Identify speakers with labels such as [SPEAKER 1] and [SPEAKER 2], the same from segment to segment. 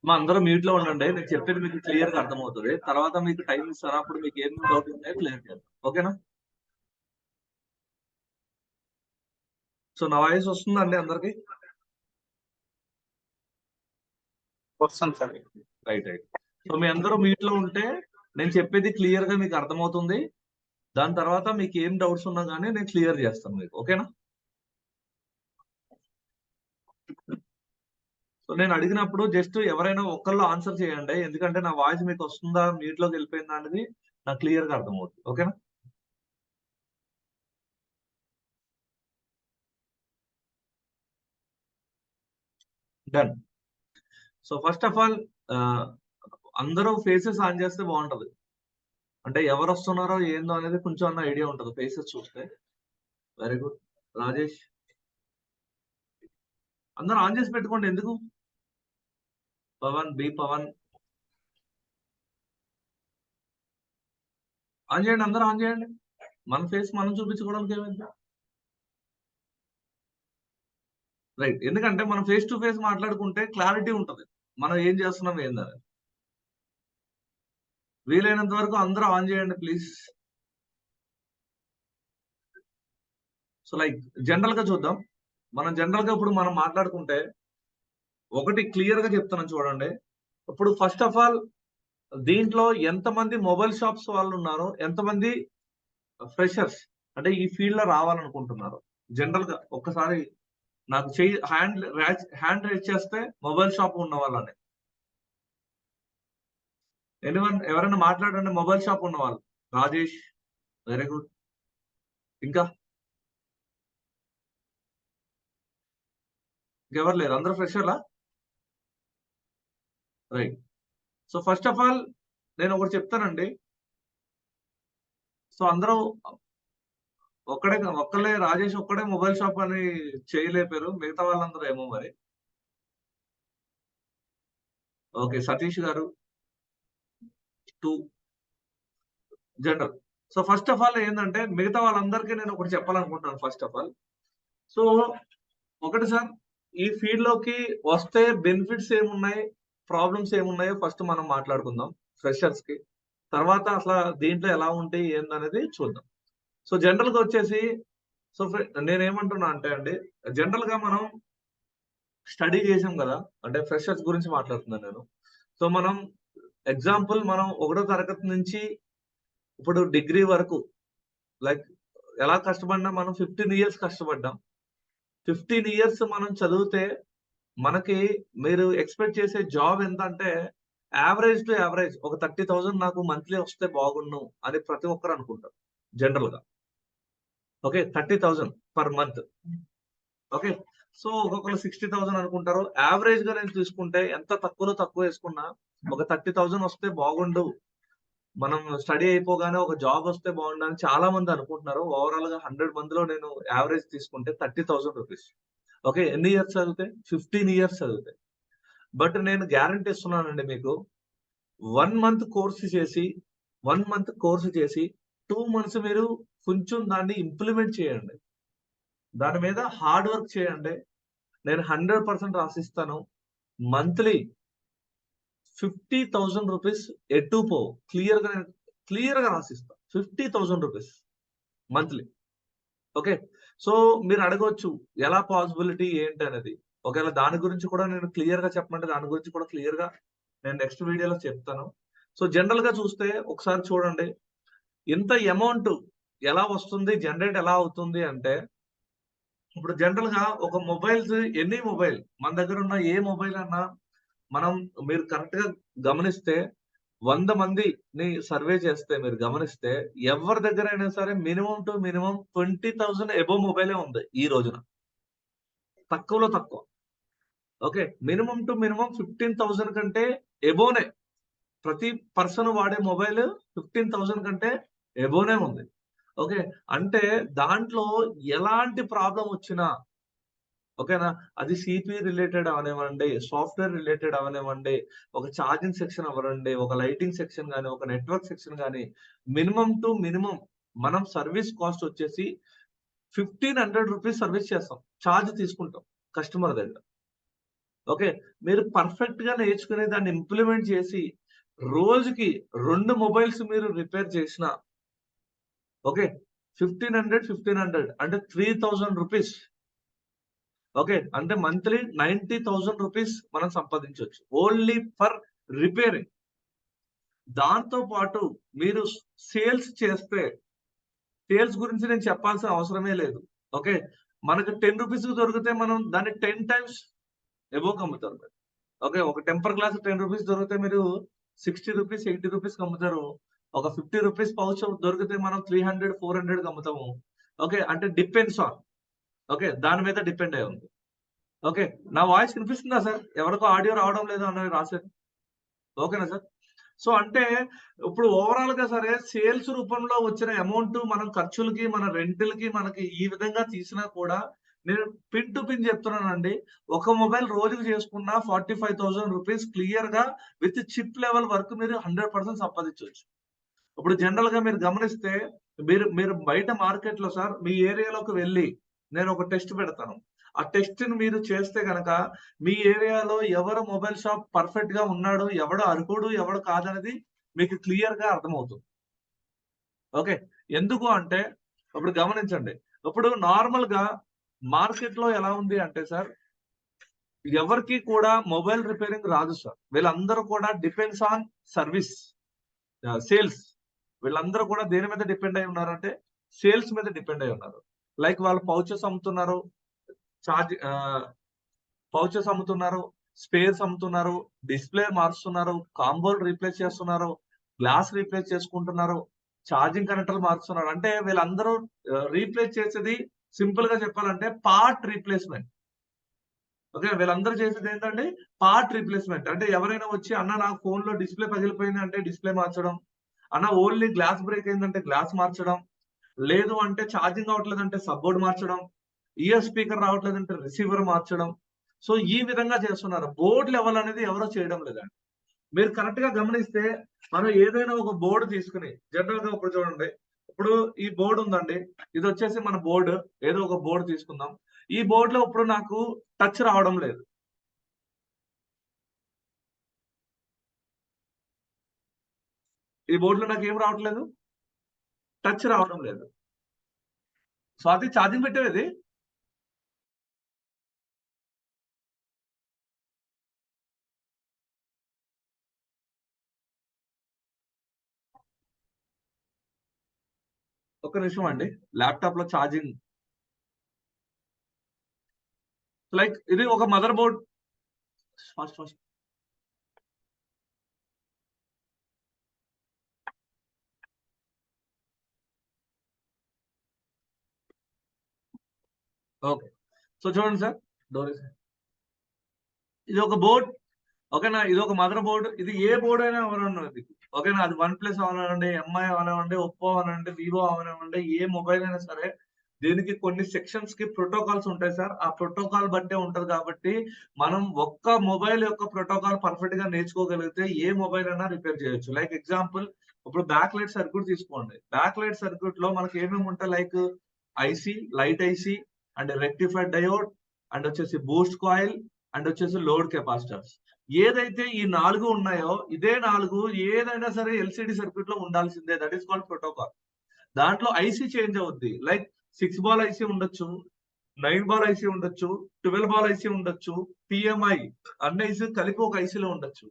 [SPEAKER 1] మా అందరూ మ్యూట్ లో ఉండండి. నేను చెప్పేది మీకు క్లియర్ గా అర్థమవుతుంది. తర్వాత మీకు టైం ఇస్తాను, అప్పుడు మీకు ఏం డౌట్ ఉన్నాయో క్లియర్ చేద్దాం. ఓకేనా? సో నా వాయిస్ వస్తుందండి అందరికి?
[SPEAKER 2] వస్తుంది సార్.
[SPEAKER 1] Right right. సో మీ అందరూ మ్యూట్ లో ఉంటే నేను చెప్పేది క్లియర్ గా మీకు అర్థమవుతుంది. దాని తర్వాత మీకు ఏం డౌట్స్ ఉన్నా కానీ నేను క్లియర్ చేస్తాను మీకు. ఓకేనా? సో నేను అడిగినప్పుడు జస్ట్ ఎవరైనా ఒక్కళ్ళు ఆన్సర్ చేయండి, ఎందుకంటే నా వాయిస్ మీకు వస్తుందా, మ్యూట్ లోకి వెళ్ళిపోయిందా అనేది నాకు క్లియర్ గా అర్థమవుతుంది. ఓకేనా? Done. So first of all అందరూ ఫేసెస్ ఆన్ చేస్తే బాగుంటది. అంటే ఎవరు వస్తున్నారో ఏందో అనేది కొంచెం అన్న ఐడియా ఉంటుంది ఫేసెస్ చూస్తే. Very good. రాజేష్, అందరూ ఆన్ చేసి పెట్టుకోండి. ఎందుకు? పవన్, బి పవన్ ఆన్ చేయండి, అందరూ ఆన్ చేయండి. మన ఫేస్ మనం చూపించుకోవడానికి ఏమైంది? రైట్. ఎందుకంటే మనం ఫేస్ టు ఫేస్ మాట్లాడుకుంటే క్లారిటీ ఉంటుంది, మనం ఏం చేస్తున్నాం ఏందని. వీలైనంత వరకు అందరూ ఆన్ చేయండి ప్లీజ్. సో లైక్ జనరల్ గా చూద్దాం. మనం జనరల్ గా ఇప్పుడు మనం మాట్లాడుకుంటే ఒకటి క్లియర్ గా చెప్తున్నాను చూడండి. ఇప్పుడు ఫస్ట్ ఆఫ్ ఆల్ దీంట్లో ఎంతమంది మొబైల్ షాప్స్ వాళ్ళు ఉన్నారు, ఎంతమంది ఫ్రెషర్స్ అంటే ఈ ఫీల్డ్ లో రావాలనుకుంటున్నారు? జనరల్ గా ఒక్కసారి నాకు చెయ్యి హ్యాండ్ రేజ్ చేస్తే మొబైల్ షాప్ ఉన్న వాళ్ళని. ఎవరైనా మాట్లాడండి మొబైల్ షాప్ ఉన్న వాళ్ళు. Rajesh, very good. ఇంకా ఇంకెవరు లేరు, అందరూ ఫ్రెషర్లా? Right. So first of all నేను ఒకటి చెప్తానండి. సో అందరూ ఒక్కలే రాజేష్ ఒక్కడే మొబైల్ షాప్ అని చేయలేపారు, మిగతా వాళ్ళందరూ ఏమో మరి. ఓకే, సతీష్ గారు 2 general. So first of all ఏంటంటే మిగతా వాళ్ళందరికీ నేను ఒకటి చెప్పాలనుకుంటున్నాను. ఫస్ట్ ఆఫ్ ఆల్ సో ఒకటి సార్, ఈ ఫీల్డ్ లోకి వస్తే బెనిఫిట్స్ ఏమున్నాయి, ప్రాబ్లమ్స్ ఏమున్నాయో ఫస్ట్ మనం మాట్లాడుకుందాం ఫ్రెషర్స్ కి. తర్వాత అసలు దీంట్లో ఎలా ఉంటాయి ఏందనేది చూద్దాం. సో జనరల్ గా వచ్చేసి సో నేనేమంటున్నా అంటే అండి, జనరల్ గా మనం స్టడీ చేసాం కదా, అంటే ఫ్రెషర్స్ గురించి మాట్లాడుతున్నాను నేను. సో మనం ఎగ్జాంపుల్ మనం 1వ తరగతి నుంచి ఇప్పుడు డిగ్రీ వరకు లైక్ ఎలా కష్టపడినా మనం 15 ఇయర్స్ కష్టపడ్డాం. 15 ఇయర్స్ మనం చదివితే మనకి మీరు ఎక్స్పెక్ట్ చేసే జాబ్ ఎంత అంటే యావరేజ్ టు యావరేజ్ ఒక 30,000 నాకు మంత్లీ వస్తే బాగుండు అని ప్రతి ఒక్కరు అనుకుంటారు జనరల్ గా. Okay, 30,000 per month. Okay, so ఒక్కొక్కరు 60,000 అనుకుంటారు. యావరేజ్ గా నేను తీసుకుంటే ఎంత తక్కువలో తక్కువ వేసుకున్నా ఒక 30,000 వస్తే బాగుండు, మనం స్టడీ అయిపోగానే ఒక జాబ్ వస్తే బాగుండు అని చాలా మంది అనుకుంటున్నారు. ఓవరాల్ గా 100 మందిలో నేను యావరేజ్ తీసుకుంటే 30,000 రూపీస్. ఓకే, ఎన్ని ఇయర్స్ చదివితే? 15 ఇయర్స్ చదివితే. బట్ నేను గ్యారంటీ ఇస్తున్నానండి మీకు, 1 మంత్ కోర్సు చేసి 2 మంత్స్ మీరు కొంచెం దాన్ని ఇంప్లిమెంట్ చేయండి, దాని మీద హార్డ్ వర్క్ చేయండి. నేను 100% రాసిస్తాను. మంత్లీ 50,000 రూపీస్ ఎటు పో క్లియర్ గా రాసిస్తా. 50,000 రూపీస్ మంత్లీ. ఓకే, సో మీరు అడగవచ్చు ఎలా పాసిబిలిటీ ఏంటి అనేది. ఒకవేళ దాని గురించి కూడా నేను క్లియర్ గా చెప్పమంటే దాని గురించి కూడా క్లియర్ గా నేను నెక్స్ట్ వీడియోలో చెప్తాను. సో జనరల్ గా చూస్తే ఒకసారి చూడండి, ఇంత అమౌంట్ ఎలా వస్తుంది, జనరేట్ ఎలా అవుతుంది అంటే, ఇప్పుడు జనరల్ గా ఒక మొబైల్స్, ఎనీ మొబైల్ మన దగ్గర ఉన్న ఏ మొబైల్ అన్నా మనం మీరు కరెక్ట్ గా గమనిస్తే 100 మందిని సర్వే చేస్తే మీరు గమనిస్తే ఎవరి దగ్గర అయినా సరే మినిమం టు మినిమం 20,000 అబోవ్ మొబైలే ఉంది ఈ రోజున, తక్కువలో తక్కువ. ఓకే, మినిమం టు మినిమం 15,000 కంటే ఎబోనే ప్రతి పర్సన్ వాడే మొబైల్ 15,000 కంటే ఎబోనే ఉంది. ఓకే, అంటే దాంట్లో ఎలాంటి ప్రాబ్లం వచ్చినా, ఓకేనా? అది సిపియు రిలేటెడ్ అవనివ్వండి, సాఫ్ట్‌వేర్ రిలేటెడ్ అవనివ్వండి, ఒక ఛార్జింగ్ సెక్షన్ అవ్వనండి, ఒక లైటింగ్ సెక్షన్ గాని, ఒక నెట్వర్క్ సెక్షన్ గాని, మినిమమ్ టు మినిమమ్ మనం సర్విస్ కాస్ట్ వచ్చేసి ₹1500 సర్విస్ చేస్తాం. చార్జ్ తీసుకుంటాం కస్టమర్ దగ్గర. ఓకే. మీరు పర్ఫెక్ట్‌గా నేర్చుకుని దాన్ని ఇంప్లిమెంట్ చేసి, రోజుకి 2 మొబైల్స్ మీరు రిపేర్ చేసినా ఓకే. 1500 అంటే ₹3000 ఓకే. అంటే మంత్లీ ₹90,000 మనం సంపాదించొచ్చు. Only for repairing. దాంతో పాటు మీరు సేల్స్ చేస్తే, సేల్స్ గురించి నేను చెప్పాల్సిన అవసరమే లేదు. ఓకే. మనకు ₹10 దొరికితే మనం దాన్ని 10 టైమ్స్ అబోవ్‌కి అమ్ముతారు మీరు. ఓకే. ఒక టెంపర్ గ్లాస్ ₹10 దొరికితే మీరు ₹60, ₹80కి అమ్ముతారు. ఒక ₹50 పౌచ్ దొరికితే మనం 300, 400కి అమ్ముతాము. ఓకే. అంటే డిపెండ్స్ ఆన్ ఓకే. దాని మీద డిపెండ్ అయ్యి ఉంది. ఓకే. నా వాయిస్ వినిపిస్తుందా సార్? ఎవరికో ఆడియో రావడం లేదు అన్నది రాసారు. ఓకేనా సార్? సో, అంటే ఇప్పుడు ఓవరాల్‌గా సరే సేల్స్ రూపంలో వచ్చిన అమౌంట్ మనం ఖర్చులకి, మన రెంట్‌లకి మనకి ఈ విధంగా తీసినా కూడా నేను పిన్ టు పిన్ చెప్తున్నానండి. ఒక మొబైల్ రోజుకి చేసుకున్న ₹45,000 క్లియర్‌గా విత్ చిప్ లెవెల్ వర్క్ మీరు 100% సంపాదించొచ్చు. ఇప్పుడు జనరల్‌గా మీరు గమనిస్తే మీరు మీరు బయట మార్కెట్‌లో సార్ మీ ఏరియాలోకి వెళ్లి నేను ఒక టెస్ట్ పెడతాను. ఆ టెస్ట్‌ని మీరు చేస్తే గనక మీ ఏరియాలో ఎవరు మొబైల్ షాప్ పర్ఫెక్ట్‌గా ఉన్నాడు, ఎవడు అర్హుడు, ఎవడు కాదనేది మీకు క్లియర్‌గా అర్థమవుతుంది. ఓకే. ఎందుకు అంటే ఇప్పుడు గమనించండి. ఇప్పుడు నార్మల్‌గా మార్కెట్‌లో ఎలా ఉంది అంటే సార్ ఎవరికీ కూడా మొబైల్ రిపేరింగ్ రాదు సార్. వీళ్ళందరూ కూడా డిపెండ్స్ ఆన్ సర్విస్. సేల్స్. వీళ్ళందరూ కూడా దేని మీద డిపెండ్ అయ్యి ఉన్నారంటే, సేల్స్ మీద డిపెండ్ అయ్యి ఉన్నారు. లైక్ వాళ్ళు పౌచెస్ అమ్ముతున్నారు. చార్జ్ పౌచెస్ అమ్ముతున్నారు. స్పేర్స్ అమ్ముతున్నారు. డిస్‌ప్లే మారుస్తున్నారు. కాంబోలు రీప్లేస్ చేస్తున్నారు. గ్లాస్ రీప్లేస్ చేసుకుంటున్నారు. ఛార్జింగ్ కనెక్టర్లు మారుస్తున్నారు. అంటే వీళ్ళందరూ రీప్లేస్ చేసేది సింపుల్‌గా చెప్పాలంటే పార్ట్ రీప్లేస్‌మెంట్. ఓకే. వీళ్ళందరూ చేసేదేంటంటే పార్ట్ రీప్లేస్‌మెంట్. అంటే ఎవరైనా వచ్చి అన్న నా ఫోన్‌లో డిస్‌ప్లే పగిలిపోయింది అంటే డిస్‌ప్లే మార్చడం. అన్న ఓన్లీ గ్లాస్ బ్రేక్ అయిందంటే గ్లాస్ మార్చడం. లేదు అంటే ఛార్జింగ్ అవ్వట్లేదంటే సబ్బోర్డ్ మార్చడం. ఇయర్ స్పీకర్ రావట్లేదంటే రిసీవర్ మార్చడం. సో, ఈ విధంగా చేస్తున్నారు. బోర్డ్ లెవెల్ అనేది ఎవరు చేయడం లేదండి. మీరు కరెక్ట్‌గా గమనిస్తే మనం ఏదైనా ఒక బోర్డ్ తీసుకొని జనరల్‌గా ఇప్పుడు చూడండి. ఇప్పుడు ఈ బోర్డ్ ఉందండి. ఇదొచ్చేసి మన బోర్డ్. ఏదో ఒక బోర్డ్ తీసుకుందాం. ఈ బోర్డ్‌లో ఇప్పుడు నాకు టచ్ రావడం లేదు. ఈ బోర్డ్‌లో నాకేం రావట్లేదు? టచ్ రావడం లేదు. స్వాతి ఛార్జింగ్ పెట్టావా ఇది? ఒక్క నిమిషం అండి. ల్యాప్‌టాప్‌లో ఛార్జింగ్ లైక్ ఇది ఒక mother board fast fast. Okay. So, చూడండి సార్. డోర్ ఏసి ఇది ఒక బోర్డ్. ఓకేనా? ఇదొక మదర్ బోర్డ్. ఇది ఏ బోర్డ్ అయినా అవనివ్వండి. ఓకేనా? అది వన్ ప్లస్ అవనివ్వండి, ఎంఐ అవనివ్వండి, ఒప్పో అవనివ్వండి, వివో అవనివ్వండి, ఏ మొబైల్ అయినా సరే దీనికి కొన్ని సెక్షన్స్‌కి ప్రోటోకాల్స్ ఉంటాయి సార్. ఆ ప్రోటోకాల్ బట్టే ఉంటది కాబట్టి మనం ఒక్క మొబైల్ యొక్క ప్రోటోకాల్ పర్ఫెక్ట్‌గా నేర్చుకోగలిగితే ఏ మొబైల్ అయినా రిపేర్ చేయొచ్చు. లైక్ ఎగ్జాంపుల్ ఇప్పుడు బ్యాక్ లైట్ సర్క్యూట్ తీసుకోండి. బ్యాక్ లైట్ సర్క్యూట్‌లో మనకి ఏమేమి ఉంటాయి like IC, light IC and rectifier diode and వచ్చేసి బూస్ట్ కాయిల్ అండ్ వచ్చేసి లోడ్ కెపాసిటర్స్. ఏదైతే ఈ 4 ఉన్నాయో ఇదే 4 ఏదైనా సరే ఎల్‌సీడీ సర్క్యూట్‌లో ఉండాల్సిందే. That is called protocol. దాంట్లో ఐసీ చేంజ్ అవుద్ది. లైక్ 6 బాల్ ఐసీ ఉండొచ్చు. 9 బాల్ ఐసీ ఉండొచ్చు. 12 బాల్ ఐసీ ఉండొచ్చు. పీఎంఐ అన్ని ఐసీ కలిపి ఒక ఐసీలో ఉండొచ్చు.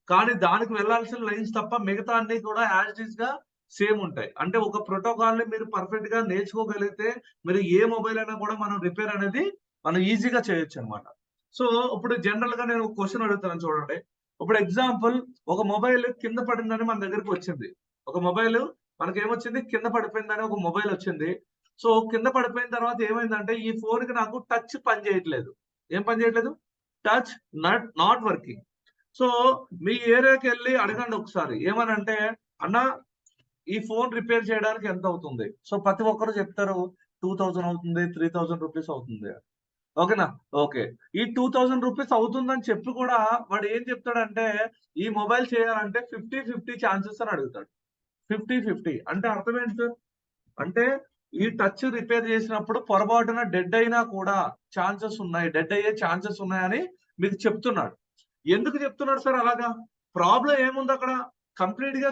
[SPEAKER 1] కానీ దానికి వెళ్ళాల్సిన లైన్స్ తప్ప మిగతా అన్ని కూడా యాజ్ ఇట్ ఈస్‌గా సేమ్ ఉంటాయి. అంటే ఒక ప్రోటోకాల్‌ని మీరు పర్ఫెక్ట్‌గా నేర్చుకోగలిగితే మీరు ఏ మొబైల్ అయినా కూడా మనం రిపేర్ అనేది మనం ఈజీగా చేయొచ్చన్నమాట. సో, ఇప్పుడు జనరల్‌గా నేను ఒక క్వెషన్ అడుగుతాను చూడండి. ఇప్పుడు ఎగ్జాంపుల్ ఒక మొబైల్ కింద పడిందని మన దగ్గరికి వచ్చింది. ఒక మొబైల్ మనకేమొచ్చింది కింద పడిపోయిందని ఒక మొబైల్ వచ్చింది. సో, కింద పడిపోయిన తర్వాత ఏమైందంటే ఈ ఫోన్‌కి నాకు టచ్ పని చేయట్లేదు. ఏం పని చేయట్లేదు? Touch not working. సో, మీ ఏరియాకెళ్ళి అడగండి ఒకసారి. ఏమనంటే, "అన్న ఈ ఫోన్ రిపేర్ చేయడానికి ఎంతవుతుంది?" సో, ప్రతి ఒక్కరు చెప్తారు 2000 అవుతుంది, ₹3000 అవుతుంది. ఓకేనా? ఓకే. ఈ 2000 రూపీస్ అవుతుందని చెప్పి కూడా వాడు ఏం చెప్తాడంటే, ఈ మొబైల్ చేయాలంటే 50 ఛాన్సెస్ అని అడుగుతాడు. 50 అంటే అర్థం ఏంటి సార్? అంటే ఈ టచ్ రిపేర్ చేసినప్పుడు పొరపాటున డెడ్ అయినా కూడా ఛాన్సెస్ ఉన్నాయి. డెడ్ అయ్యే ఛాన్సెస్ ఉన్నాయని మీకు చెప్తున్నాడు. ఎందుకు చెప్తున్నాడు సార్ అలాగా? ప్రాబ్లమ్ ఏముందక్కడ?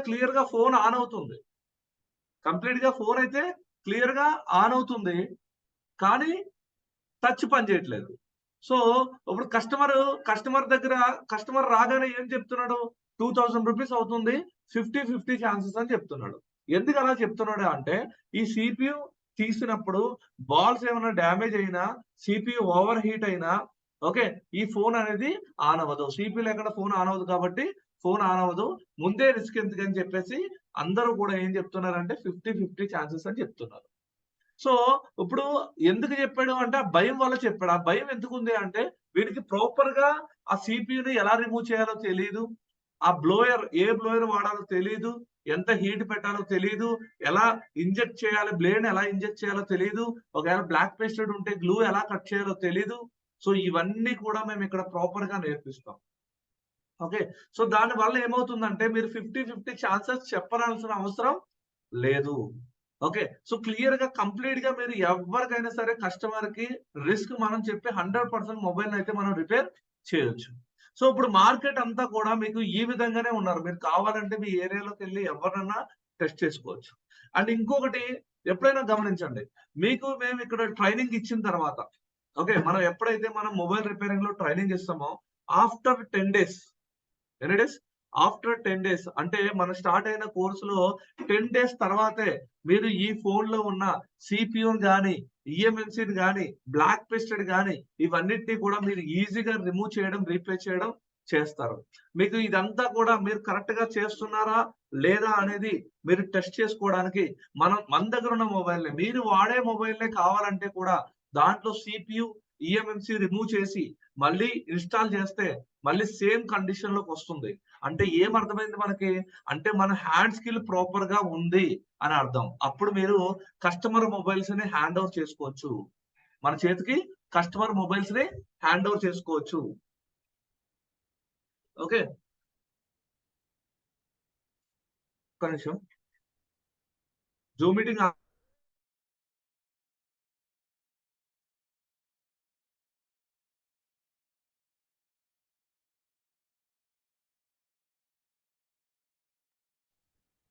[SPEAKER 1] క్లియర్‌గా ఫోన్ ఆన్ అవుతుంది. ఫోన్ అయితే క్లియర్‌గా ఆన్ అవుతుంది. కానీ టచ్ పని చేయట్లేదు. సో, ఇప్పుడు కస్టమర్ రాగానే ఏం చెప్తున్నాడు? 2000 రూపీస్ అవుతుంది. 50 ఛాన్సెస్ అని చెప్తున్నాడు. ఎందుకు అలా చెప్తున్నాడు అంటే, ఈ సీపీయూ తీసినప్పుడు బాల్స్ ఏమైనా డ్యామేజ్ అయినా, సీపీయూ ఓవర్ హీట్ అయినా ఓకే. ఈ ఫోన్ అనేది ఆన్ అవ్వదు. సీపీయూ లేకుండా ఫోన్ ఆన్ అవ్వదు కాబట్టి ఫోన్ ఆన్ అవ్వదు. ముందే రిస్క్ ఎందుకని చెప్పేసి అందరూ కూడా ఏం చెప్తున్నారంటే 50 ఛాన్సెస్ అని చెప్తున్నారు. సో, ఇప్పుడు ఎందుకు చెప్పాడు అంటే, ఆ భయం వల్ల చెప్పాడు. ఆ భయం ఎందుకుంది అంటే, వీడికి ప్రాపర్‌గా ఆ సీపీయూని ఎలా రిమూవ్ చేయాలో తెలీదు. ఆ ఏ బ్లోయర్ వాడాలో తెలీదు. ఎంత హీట్ పెట్టాలో తెలీదు. ఎలా ఇంజెక్ట్ చేయాలి, బ్లేడ్‌ని ఎలా ఇంజెక్ట్ చేయాలో తెలీదు. ఒకవేళ బ్లాక్ పేస్టెడ్ ఉంటే గ్లూ ఎలా కట్ చేయాలో తెలీదు. సో, ఇవన్నీ కూడా మేమిక్కడ ప్రాపర్‌గా నేర్పిస్తాం. ఓకే. సో, దానివల్ల ఏమవుతుందంటే, మీరు 50 ఛాన్సెస్ చెప్పాల్సిన అవసరం లేదు. ఓకే. సో, కంప్లీట్‌గా మీరు ఎవ్వరికైనా సరే కస్టమర్‌కి రిస్క్ మనం చెప్పి 100% మొబైల్‌నయితే మనం రిపేర్ చేయొచ్చు. సో, ఇప్పుడు మార్కెట్ అంతా కూడా మీకు ఈ విధంగానే ఉన్నారు. మీరు కావాలంటే మీ ఏరియాలోకెళ్ళి ఎవరినన్నా టెస్ట్ చేసుకోవచ్చు. అండ్ ఇంకొకటి ఎప్పుడైనా గమనించండి. మేమిక్కడ ట్రైనింగ్ ఇచ్చిన తర్వాత ఓకే. ఎప్పుడైతే మనం మొబైల్ రిపేరింగ్‌లో ట్రైనింగ్ ఇస్తామో ఆఫ్టర్ 10 డేస్ ఎన్ని డేస్? ఆఫ్టర్ 10 డేస్ అంటే మనం స్టార్ట్ అయిన కోర్స్‌లో 10 డేస్ తర్వాతే మీరు ఈ ఫోన్‌లో ఉన్న సీపీయూని గాని, ఈఎంఎంసీని గాని, బ్లాక్ పేస్టెడ్ గాని ఇవన్నిటిని కూడా మీరు ఈజీగా రిమూవ్ చేయడం, రీప్లేస్ చేయడం చేస్తారు. మీకు ఇదంతా కూడా మీరు కరెక్ట్‌గా చేస్తున్నారా? లేదా? అనేది మీరు టెస్ట్ చేసుకోవడానికి మన దగ్గర ఉన్న మొబైల్‌నే మీరు వాడే మొబైల్‌నే కావాలంటే కూడా దాంట్లో సీపీయూ, ఈఎంఎంసీ రిమూవ్ చేసి మళ్ళీ ఇన్‌స్టాల్ చేస్తే మళ్ళీ సేమ్ కండిషన్‌లోకొస్తుంది. అంటే ఏమర్థమైంది మనకి? అంటే మన హ్యాండ్ స్కిల్ ప్రాపర్‌గా ఉంది అని అర్థం. అప్పుడు మీరు కస్టమర్ మొబైల్స్‌ని హ్యాండ్ ఓవర్ చేసుకోవచ్చు. మన చేతికి కస్టమర్ మొబైల్స్‌ని హ్యాండ్ ఓవర్ చేసుకోవచ్చు. ఓకే. ఒక్క నిమిషం. Zoom meeting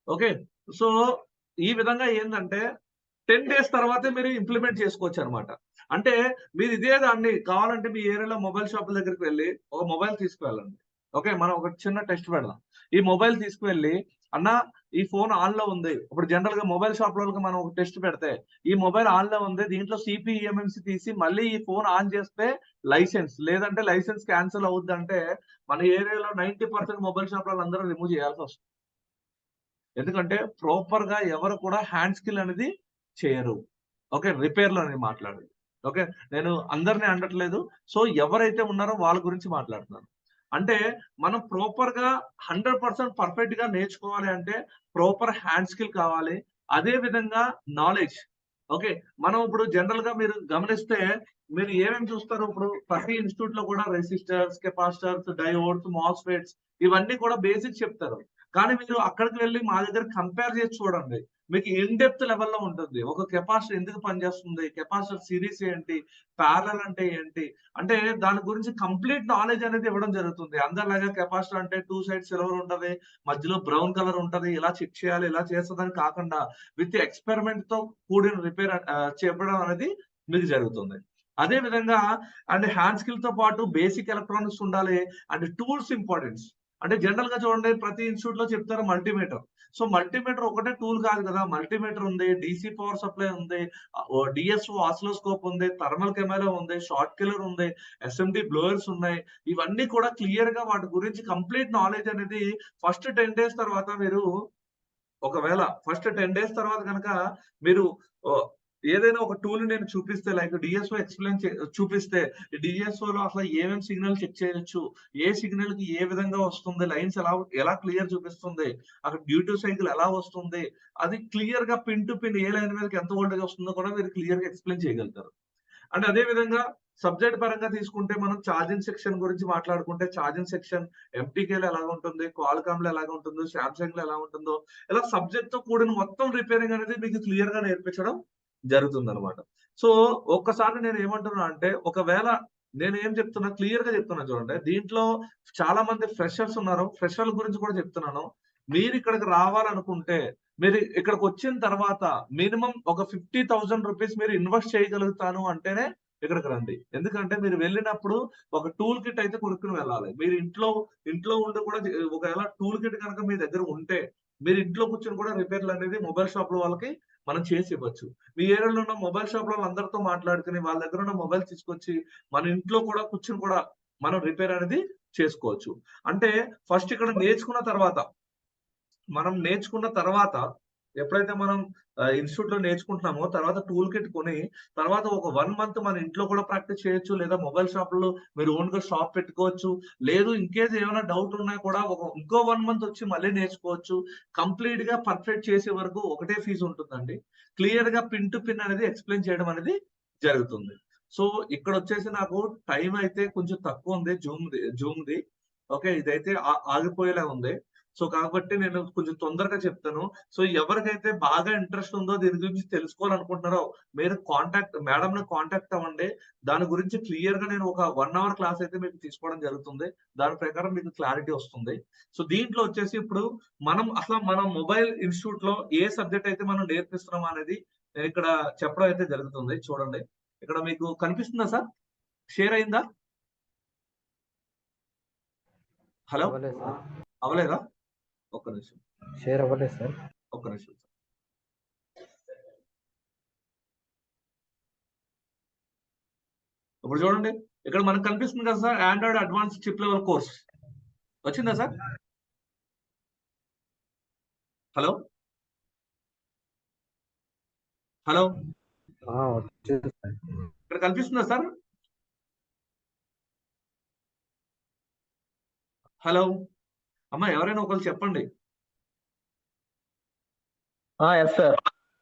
[SPEAKER 1] okay. సో, ఈ విధంగా ఏందంటే 10 డేస్ తర్వాతే మీరు ఇంప్లిమెంట్ చేసుకోవచ్చనమాట. అంటే మీరు ఇదే దాన్ని కావాలంటే మీ ఏరియాలో మొబైల్ షాపుల దగ్గరికి వెళ్లి ఒక మొబైల్ తీసుకువెళ్ళండి. ఓకే. మనం ఒక చిన్న టెస్ట్ పెడదాం. ఈ మొబైల్ తీసుకువెళ్ళి అన్న ఈ ఫోన్ ఆన్‌లో ఉంది. ఇప్పుడు జనరల్‌గా మొబైల్ షాప్‌లోళ్ళకి మనం ఒక టెస్ట్ పెడితే ఈ మొబైల్ ఆన్‌లో ఉంది. దీంట్లో సీపీ, ఈఎంఎంసీ తీసి మళ్ళీ ఈ ఫోన్ ఆన్ చేస్తే లైసెన్స్ లేదంటే లైసెన్స్ క్యాన్సిల్ అవుద్దంటే మన ఏరియాలో 90% మొబైల్ షాప్‌లోళ్ళందరూ రిమూవ్ చేయాల్సొస్తుంది. ఎందుకంటే ప్రాపర్‌గా ఎవరు కూడా హ్యాండ్ స్కిల్ అనేది చేయరు. ఓకే. రిపేర్‌లో నేను మాట్లాడేది. ఓకే. నేను అందరిని అనట్లేదు. సో, ఎవరైతే ఉన్నారో వాళ్ళ గురించి మాట్లాడుతున్నాను. అంటే మనం ప్రాపర్‌గా 100% పర్ఫెక్ట్‌గా నేర్చుకోవాలి అంటే ప్రాపర్ హ్యాండ్ స్కిల్ కావాలి. అదే విధంగా నాలెడ్జ్. ఓకే. మనం ఇప్పుడు జనరల్‌గా మీరు గమనిస్తే మీరు ఏమేమి చూస్తారు ఇప్పుడు ప్రతి ఇన్‌స్టిట్యూట్‌లో కూడా రెసిస్టర్స్, కెపాసిటర్స్, డయోడ్స్, మాస్‌ఫెట్స్ ఇవన్నీ కూడా బేసిక్స్ చెప్తారు. కానీ మీరు అక్కడికి వెళ్లి మా దగ్గర కంపేర్ చేసి చూడండి. మీకు ఇన్ డెప్త్ లెవెల్‌లో ఉంటుంది. ఒక కెపాసిటర్ ఎందుకు పనిచేస్తుంది? కెపాసిటర్ సిరీస్ ఏంటి? పారలెల్ అంటే ఏంటి? అంటే దాని గురించి కంప్లీట్ నాలెడ్జ్ అనేది ఇవ్వడం జరుగుతుంది. అందరిలాగా కెపాసిటర్ అంటే 2 సైడ్స్ సిల్వర్ ఉంటది. మధ్యలో బ్రౌన్ కలర్ ఉంటది. ఇలా చెక్ చేయాలి, ఇలా చేస్తదని కాకుండా విత్ ఎక్స్‌పెరిమెంట్‌తో కూడిన చెప్పడం అనేది మీకు జరుగుతుంది. అదే విధంగా అండ్ హ్యాండ్ స్కిల్‌తో పాటు బేసిక్ ఎలక్ట్రానిక్స్ ఉండాలి. And tools importance. అంటే జనరల్‌గా చూడండి ప్రతి ఇన్‌స్టిట్యూట్‌లో చెప్తారు మల్టీమీటర్. సో, మల్టీమీటర్ ఒకటే టూల్ కాదు కదా! మల్టీమీటర్ ఉంది, డీసీ పవర్ సప్లై ఉంది, డీఎస్ఓ ఆసిలోస్కోప్ ఉంది, థర్మల్ కెమెరా ఉంది, షార్ట్ కిల్లర్ ఉంది, ఎస్ఎండీ బ్లోయర్స్ ఉన్నాయి. ఇవన్నీ కూడా క్లియర్‌గా వాటి గురించి కంప్లీట్ నాలెడ్జ్ అనేది ఫస్ట్ 10 డేస్ తర్వాత మీరు ఒకవేళ ఫస్ట్ 10 డేస్ తర్వాత గనక మీరు ఆహ్, ఏదైనా ఒక టూల్ నేను చూపిస్తే లైక్ డీఎస్ఓ ఎక్స్‌ప్లెయిన్ చూపిస్తే డీఎస్ఓలో అసలు ఏమేం సిగ్నల్ చెక్ చేయొచ్చు? ఏ సిగ్నల్‌కి ఏ విధంగా వస్తుంది? లైన్స్ ఎలా క్లియర్ చూపిస్తుంది? అక్కడ డ్యూటీ సైకిల్ ఎలా వస్తుంది? అది క్లియర్‌గా pin to pin A line మీదకి ఎంత వోల్టేజ్ వస్తుందో కూడా మీరు క్లియర్‌గా ఎక్స్‌ప్లెయిన్ చేయగలుగుతారు. అండ్ అదే విధంగా సబ్జెక్ట్ పరంగా తీసుకుంటే మనం ఛార్జింగ్ సెక్షన్ గురించి మాట్లాడుకుంటే ఛార్జింగ్ సెక్షన్ ఎంటీకేలో ఎలా ఉంటుంది, క్వాల్కామ్ లో ఎలా ఉంటుందో, సామ్సంగ్ లో ఎలా ఉంటుందో, ఇలా సబ్జెక్ట్ తో కూడిన మొత్తం రిపేరింగ్ అనేది మీకు క్లియర్ గా నేర్పించడం జరుగుతుంది అనమాట. సో ఒక్కసారి నేను ఏమంటున్నా అంటే, ఒకవేళ నేను ఏం చెప్తున్నా క్లియర్ గా చెప్తున్నా చూడండి. దీంట్లో చాలా మంది ఫ్రెషర్స్ ఉన్నారు. ఫ్రెషర్ల గురించి కూడా చెప్తున్నాను. మీరు ఇక్కడికి రావాలనుకుంటే, మీరు ఇక్కడికి వచ్చిన తర్వాత మినిమం ఒక 50,000 రూపీస్ మీరు ఇన్వెస్ట్ చేయగలుగుతాను అంటేనే ఇక్కడికి రండి. ఎందుకంటే మీరు వెళ్ళినప్పుడు ఒక టూల్ కిట్ అయితే కొనుక్కొని వెళ్ళాలి. మీరు ఇంట్లో ఉండి కూడా ఒకవేళ టూల్ కిట్ కనుక మీ దగ్గర ఉంటే, మీరు ఇంట్లో కూర్చొని కూడా రిపేర్లు అనేది మొబైల్ షాప్‌లో వాళ్ళకి మనం చేసి ఇవ్వచ్చు. మీ ఏరియాలో ఉన్న మొబైల్ షాప్‌లో వాళ్ళందరితో మాట్లాడుకొని వాళ్ళ దగ్గర ఉన్న మొబైల్ తీసుకొచ్చి మన ఇంట్లో కూడా కూర్చొని కూడా మనం రిపేర్ అనేది చేసుకోవచ్చు. అంటే ఫస్ట్ ఇక్కడ నేర్చుకున్న తర్వాత ఎప్పుడైతే మనం ఇన్‌స్టిట్యూట్‌లో నేర్చుకుంటున్నామో తర్వాత టూల్ కిట్ కొని తర్వాత ఒక 1 మంత్ మన ఇంట్లో కూడా ప్రాక్టీస్ చేయొచ్చు. లేదా మొబైల్ షాపుల్లో మీరు ఓన్‌గా షాప్ పెట్టుకోవచ్చు. లేదు ఇన్‌కేస్ ఏమైనా డౌట్ ఉన్నా కూడా ఇంకో 1 మంత్ వచ్చి మళ్ళీ నేర్చుకోవచ్చు. కంప్లీట్‌గా పర్ఫెక్ట్ చేసే వరకు ఒకటే ఫీజ్ ఉంటుందండి. క్లియర్‌గా పిన్ టు పిన్ అనేది ఎక్స్‌ప్లెయిన్ చేయడం అనేది జరుగుతుంది. సో ఇక్కడొచ్చేసి నాకు టైం అయితే కొంచెం తక్కువ ఉంది జూమ్‌ది. ఓకే. ఇదైతే ఆగిపోయేలా ఉంది. సో కాబట్టి నేను కొంచెం తొందరగా చెప్తాను. సో ఎవరికైతే బాగా ఇంట్రెస్ట్ ఉందో దీని గురించి తెలుసుకోవాలనుకుంటున్నారో మీరు మేడంని కాంటాక్ట్ అవ్వండి. దాని గురించి క్లియర్‌గా నేను ఒక 1 అవర్ క్లాస్ అయితే మీకు తీసుకోవడం జరుగుతుంది. దాని ప్రకారం మీకు క్లారిటీ వస్తుంది. సో దీంట్లో వచ్చేసి ఇప్పుడు మన మొబైల్ ఇన్‌స్టిట్యూట్‌లో ఏ సబ్జెక్ట్ అయితే మనం నేర్పిస్తున్నాం అనేది నేను ఇక్కడ చెప్పడం అయితే జరుగుతుంది. చూడండి. ఇక్కడ మీకు కనిపిస్తుందా సార్? షేర్ అయిందా? హలో!
[SPEAKER 3] అవ్వలేదు సార్.
[SPEAKER 1] అవ్వలేదా? ఒక్క నిమిషం.
[SPEAKER 3] షేర్ అవ్వలేదు సార్.
[SPEAKER 1] ఒక్క నిమిషం. ఇప్పుడు చూడండి. ఇక్కడ మనకు కనిపిస్తుంది కదా sir Android advance chip level course. వచ్చిందా సార్? హలో! హలో!
[SPEAKER 3] వచ్చింది సార్.
[SPEAKER 1] ఇక్కడ కనిపిస్తుందా సార్? హలో! అమ్మా ఎవరైనా ఒకళ్ళు చెప్పండి.
[SPEAKER 2] Yes sir.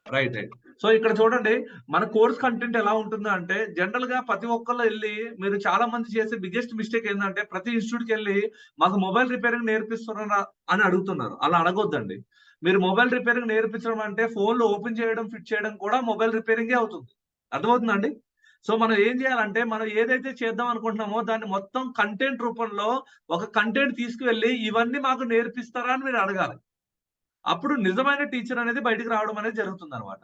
[SPEAKER 1] రైట్. సో ఇక్కడ చూడండి మన కోర్స్ కంటెంట్ ఎలా ఉంటుందో అంటే జనరల్ గా ప్రతి ఒక్కళ్ళు ఎళ్లి మీరు చాలా మంది చేసే బిగ్గెస్ట్ మిస్టేక్ ఏందంటే ప్రతి ఇన్‌స్టిట్యూట్‌కెళ్లి మాకు మొబైల్ రిపేరింగ్ నేర్పిస్తున్నారా అని అడుగుతున్నారు. అలా అడగొద్దండి. మీరు మొబైల్ రిపేరింగ్ నేర్పించడం అంటే ఫోన్‌లో ఓపెన్ చేయడం, ఫిట్ చేయడం కూడా మొబైల్ రిపేరింగే అవుతుంది. అర్థమవుతుందా అండి? సో మనం ఏం చేయాలంటే మనం ఏదైతే చేద్దాం అనుకుంటున్నామో దాన్ని మొత్తం కంటెంట్ రూపంలో ఒక కంటెంట్ తీసుకువెళ్ళి ఇవన్నీ మాకు నేర్పిస్తారా అని మీరు అడగాలి. అప్పుడు నిజమైన టీచర్ అనేది బయటికి రావడం అనేది జరుగుతుందన్నమాట.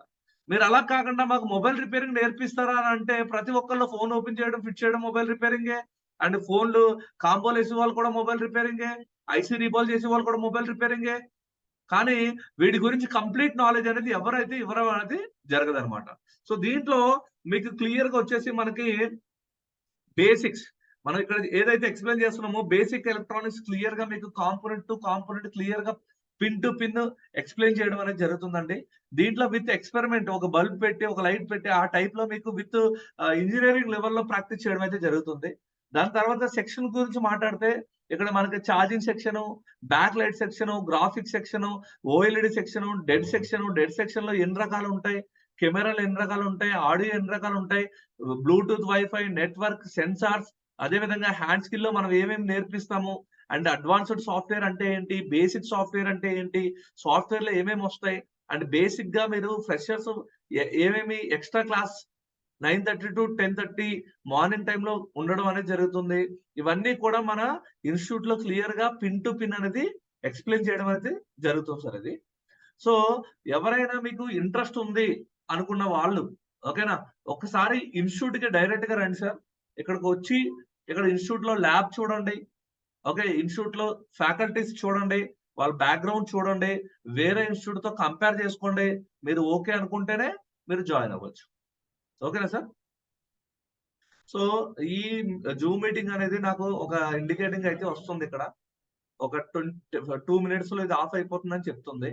[SPEAKER 1] మీరు అలా కాకుండా మాకు మొబైల్ రిపేరింగ్ నేర్పిస్తారా అని అంటే ప్రతి ఒక్కళ్ళు ఫోన్ ఓపెన్ చేయడం, ఫిట్ చేయడం మొబైల్ రిపేరింగే. అండ్ ఫోన్‌లు కాంబోలు ఏసే వాళ్ళు కూడా మొబైల్ రిపేరింగే. ఐసీ రీబాల్ చేసే వాళ్ళు కూడా మొబైల్ రిపేరింగే. కానీ వీటి గురించి కంప్లీట్ నాలెడ్జ్ అనేది ఎవరైతే ఇవ్వరో అనేది జరగదన్నమాట. సో దీంట్లో మీకు క్లియర్‌గా వచ్చేసి మనకి బేసిక్స్ మనం ఇక్కడ ఏదైతే ఎక్స్‌ప్లెయిన్ చేస్తున్నామో బేసిక్ ఎలక్ట్రానిక్స్ క్లియర్‌గా మీకు కాంపోనెంట్ టు కాంపోనెంట్ క్లియర్‌గా పిన్ టు పిన్ ఎక్స్‌ప్లెయిన్ చేయడం అనేది జరుగుతుందండి. దీంట్లో విత్ ఎక్స్‌పెరిమెంట్ ఒక బల్బ్ పెట్టి, ఒక లైట్ పెట్టి ఆ టైప్‌లో మీకు విత్ ఇంజినీరింగ్ లెవెల్‌లో ప్రాక్టీస్ చేయడం అయితే జరుగుతుంది. దాని తర్వాత సెక్షన్ గురించి మాట్లాడితే ఇక్కడ మనకి charging section, back light section, graphics section, OLED section, dead సెక్షన్‌లో ఎన్ని రకాలుంటాయి, కెమెరాలు ఎన్ని రకాలుంటాయి, ఆడియో ఎన్ని రకాలుంటాయి, బ్లూటూత్, వైఫై, నెట్వర్క్, సెన్సార్స్ అదే విధంగా హ్యాండ్ స్కిల్‌లో మనం ఏమేమి నేర్పిస్తాము అండ్ అడ్వాన్స్‌డ్ సాఫ్ట్‌వేర్ అంటే ఏంటి? బేసిక్ సాఫ్ట్‌వేర్ అంటే ఏంటి? సాఫ్ట్‌వేర్‌లో ఏమేమి వస్తాయి? అండ్ బేసిక్‌గా మీరు ఫ్రెషర్స్ ఏమేమి ఎక్స్‌ట్రా క్లాస్ 9:30-10:30 మార్నింగ్ టైమ్‌లో ఉండడం అనేది జరుగుతుంది. ఇవన్నీ కూడా మన ఇన్‌స్టిట్యూట్‌లో క్లియర్‌గా పిన్ టు పిన్ అనేది ఎక్స్‌ప్లెయిన్ చేయడం అనేది జరుగుతుంది సార్ అది. సో ఎవరైనా మీకు ఇంట్రెస్ట్ ఉంది అనుకున్న వాళ్ళు ఓకేనా? ఒక్కసారి ఇన్‌స్టిట్యూట్‌కి డైరెక్ట్‌గా రండి సార్. ఇక్కడికొచ్చి ఇక్కడ ఇన్‌స్టిట్యూట్‌లో ల్యాబ్ చూడండి. ఓకే. ఇన్‌స్టిట్యూట్‌లో ఫ్యాకల్టీస్ చూడండి. వాళ్ళ బ్యాక్‌గ్రౌండ్ చూడండి. వేరే ఇన్‌స్టిట్యూట్‌తో కంపేర్ చేసుకోండి. మీరు ఓకే అనుకుంటేనే మీరు జాయిన్ అవ్వచ్చు. ఓకేనా సార్? సో ఈ జూమ్ మీటింగ్ అనేది నాకు ఒక ఇండికేటింగ్ అయితే వస్తుంది ఇక్కడ. ఒక 2 మినిట్స్‌లో ఇది ఆఫ్ అయిపోతుందని చెప్తుంది.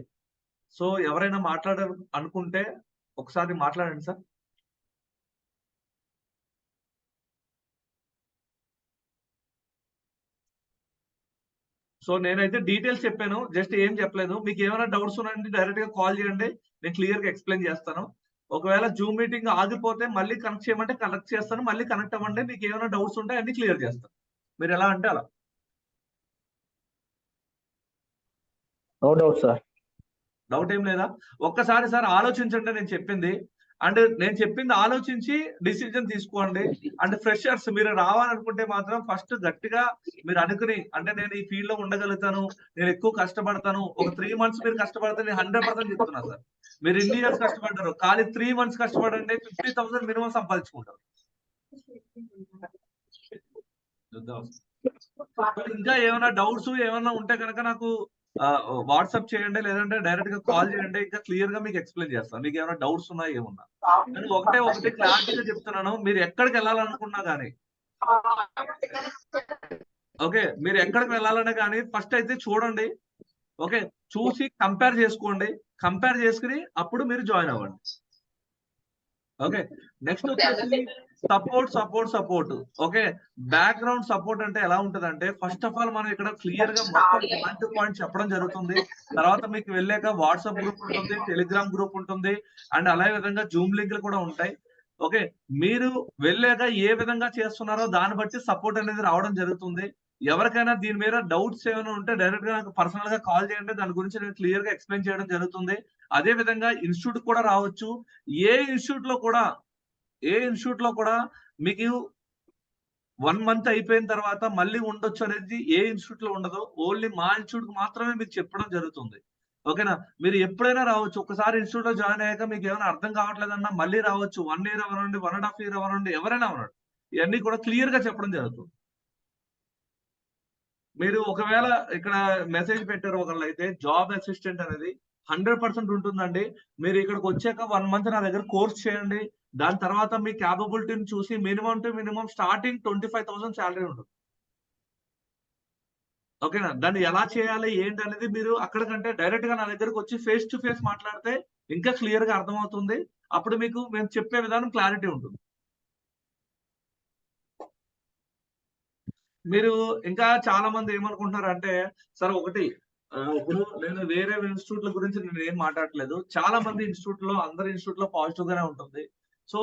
[SPEAKER 1] సో ఎవరైనా మాట్లాడారు అనుకుంటే ఒకసారి మాట్లాడండి సార్. సో నేనైతే డీటెయిల్స్ చెప్పాను. జస్ట్ ఏం చెప్పలేదు. మీకేమైనా డౌట్స్ ఉన్నాయంటే డైరెక్ట్‌గా కాల్ చేయండి. నేను క్లియర్‌గా ఎక్స్‌ప్లెయిన్ చేస్తాను. ఒకవేళ జూమ్ మీటింగ్ ఆగిపోతే మళ్ళీ కనెక్ట్ చేయమంటే కనెక్ట్ చేస్తాను, మళ్ళీ కనెక్ట్ అవ్వండి, మీకు ఏమైనా డౌట్స్ ఉంటే అన్ని క్లియర్ చేస్తాను. మీరు ఎలా అంటే అలా.
[SPEAKER 3] No doubt sir.
[SPEAKER 1] డౌట్ ఏం లేదా? ఒక్కసారి సార్ ఆలోచించండి నేను చెప్పింది. అండ్ నేను చెప్పింది ఆలోచించి డిసిజన్ తీసుకోండి. అండ్ ఫ్రెషర్స్ మీరు రావాలనుకుంటే మాత్రం ఫస్ట్ గట్టిగా మీరు అనుకుని, అంటే నేను ఈ ఫీల్డ్ లో ఉండగలుగుతాను, నేను ఎక్కువ కష్టపడతాను. ఒక 3 months మీరు కష్టపడితే నేను 100% చెప్తున్నా సార్. మీరు ఇన్ని ఇయర్స్ కష్టపడ్డారు, ఖాళీ 3 months కష్టపడండి, 50,000 మినిమం సంపాదించుకుంటారు. ఇంకా ఏమైనా డౌట్స్ ఏమైనా ఉంటే కనుక నాకు వాట్సాప్ చేయండి, లేదంటే డైరెక్ట్ గా కాల్ చేయండి. ఇంకా క్లియర్ గా మీకు ఎక్స్ప్లెయిన్ చేస్తాను. మీకు ఏమైనా డౌట్స్ ఉన్నా ఏమున్నా. నేను ఒకటి క్లారిటీగా చెప్తున్నాను. మీరు ఎక్కడికి వెళ్ళాలనుకున్నా కానీ, ఓకే, మీరు ఎక్కడికి వెళ్ళాలన్నా కానీ ఫస్ట్ అయితే చూడండి. ఓకే, చూసి కంపేర్ చేసుకోండి. కంపేర్ చేసుకుని అప్పుడు మీరు జాయిన్ అవ్వండి. ఓకే, నెక్స్ట్ వచ్చేసి సపోర్ట్. ఓకే, బ్యాక్గ్రౌండ్ సపోర్ట్ అంటే ఎలా ఉంటదంటే, ఫస్ట్ ఆఫ్ ఆల్ మనం ఇక్కడ క్లియర్ గా మొత్తం పాయింట్ చెప్పడం జరుగుతుంది. తర్వాత మీకు వెళ్ళాక వాట్సాప్ గ్రూప్ ఉంటుంది, టెలిగ్రామ్ గ్రూప్ ఉంటుంది, అండ్ అదే విధంగా జూమ్ లింక్లు కూడా ఉంటాయి. ఓకే, మీరు వెళ్ళాక ఏ విధంగా చేస్తున్నారో దాన్ని బట్టి సపోర్ట్ అనేది రావడం జరుగుతుంది. ఎవరికైనా దీని మీద డౌట్స్ ఏమైనా ఉంటే డైరెక్ట్ గా నాకు పర్సనల్ గా కాల్ చేయండి. దాని గురించి నేను క్లియర్ గా ఎక్స్ప్లెయిన్ చేయడం జరుగుతుంది. అదే విధంగా ఇన్స్టిట్యూట్ కూడా రావచ్చు. ఏ ఇన్స్టిట్యూట్ లో కూడా మీకు 1 month అయిపోయిన తర్వాత మళ్ళీ ఉండొచ్చు అనేది ఏ ఇన్స్టిట్యూట్ లో ఉండదు. ఓన్లీ మా ఇన్స్టిట్యూట్ మాత్రమే మీకు చెప్పడం జరుగుతుంది. ఓకేనా? మీరు ఎప్పుడైనా రావచ్చు. ఒకసారి ఇన్స్టిట్యూట్ లో జాయిన్ అయ్యాక మీకు ఏమైనా అర్థం కావట్లేదన్నా మళ్ళీ రావచ్చు. 1 year అవ్వనండి, 1.5 year అవ్వనండి, ఎవరైనా అవ్వనండి. ఇవన్నీ కూడా క్లియర్ గా చెప్పడం జరుగుతుంది. మీరు ఒకవేళ ఇక్కడ మెసేజ్ పెట్టారు ఒకళ్ళైతే, జాబ్ అసిస్టెంట్ అనేది 100% ఉంటుందండి. మీరు ఇక్కడికి వచ్చాక 1 month నా దగ్గర కోర్స్ చేయండి. దాని తర్వాత మీ క్యాపబిలిటీని చూసి minimum to minimum starting 25,000 salary ఉంటుంది. ఓకేనా? దాన్ని ఎలా చేయాలి ఏంటి అనేది మీరు అక్కడికంటే డైరెక్ట్ గా నా దగ్గరకు వచ్చి ఫేస్ టు ఫేస్ మాట్లాడితే ఇంకా క్లియర్ గా అర్థమవుతుంది. అప్పుడు మీకు మేము చెప్పే విధానం క్లారిటీ ఉంటుంది. మీరు ఇంకా చాలా మంది ఏమనుకుంటున్నారంటే, సార్ ఒకటి ఇప్పుడు నేను వేరే ఇన్స్టిట్యూట్ల గురించి నేను ఏం మాట్లాడట్లేదు. చాలా మంది ఇన్స్టిట్యూట్ లో అందరి ఇన్స్టిట్యూట్ లో పాజిటివ్ గానే ఉంటుంది. సో